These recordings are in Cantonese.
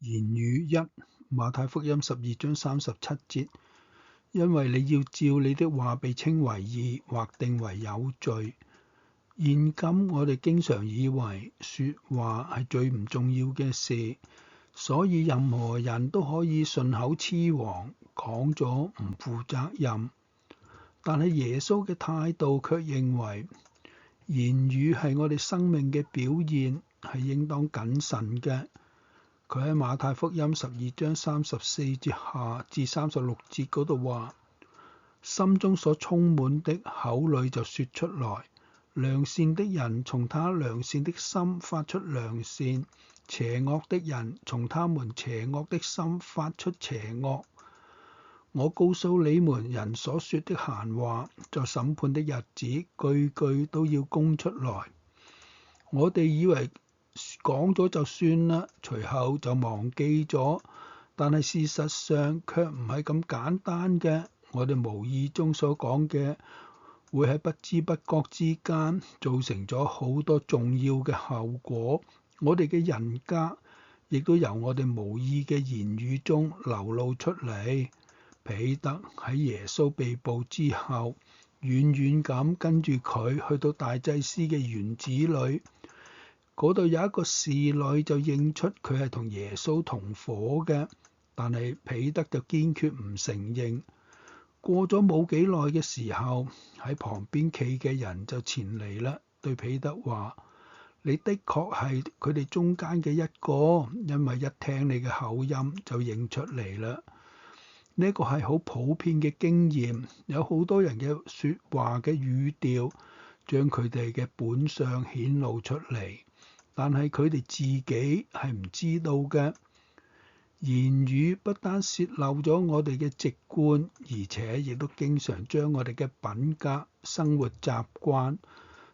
言語一，馬太福音12章37節，因為你要照你的話被稱為義，或定為有罪。現今我哋經常以為說話係最唔重要嘅事，所以任何人都可以順口雌黃，講咗唔負責任。但係耶穌嘅態度卻認為，言語係我哋生命嘅表現，係應當謹慎嘅。佢喺馬太福音12章34節下至36節嗰度話：心中所充滿的，口裏就說出來。良善的人從他良善的心發出良善，邪惡的人從他們邪惡的心發出邪惡。我告訴你們，人所說的閒話，在審判的日子，句句都要供出來。我哋以為講咗就算啦，隨後就忘記咗，但係事實上卻唔係咁簡單嘅。我哋無意中所講嘅，會喺不知不覺之間造成咗好多重要嘅後果。我哋嘅人格亦都由我哋無意嘅言語中流露出嚟。彼得喺耶穌被捕之後，遠遠咁跟住佢去到大祭司嘅園子裏，嗰度有一個侍女就認出佢係同耶穌同伙嘅，但係彼得就堅決唔承認。過咗冇幾耐嘅時候，喺旁邊企嘅人就前嚟啦，對彼得話：你的確係佢哋中間嘅一個，因為一聽你嘅口音就認出嚟啦。呢個係好普遍嘅經驗，有好多人嘅説話嘅語調將佢哋嘅本相顯露出嚟，但係佢哋自己係唔知道嘅。言語不單洩漏咗我哋嘅直觀，而且亦都經常將我哋嘅品格、生活習慣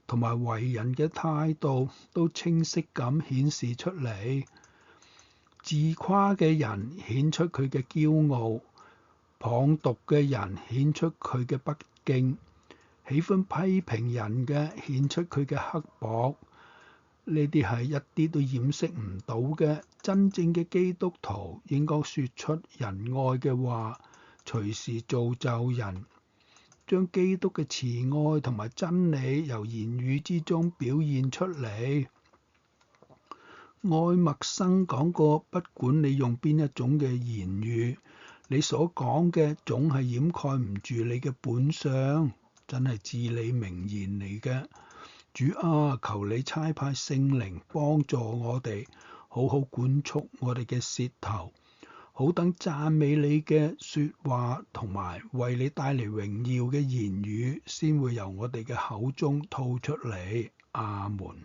同埋為人嘅態度都清晰咁顯示出嚟。自誇嘅人顯出佢嘅驕傲，謗讟嘅人顯出佢嘅不敬，喜歡批評人嘅顯出佢嘅刻薄。呢啲係一啲都掩飾唔到嘅。真正嘅基督徒應該說出仁愛嘅話，隨時造就人，將基督嘅慈愛同埋真理由言語之中表現出嚟。愛默生講過，不管你用邊一種嘅言語，你所講嘅總係掩蓋唔住你嘅本相，真係至理名言嚟嘅。主啊，求你差派聖靈幫助我哋，好好管束我哋嘅舌頭，好等讚美你嘅説話同埋為你帶嚟榮耀嘅言語，先會由我哋嘅口中吐出嚟。阿門。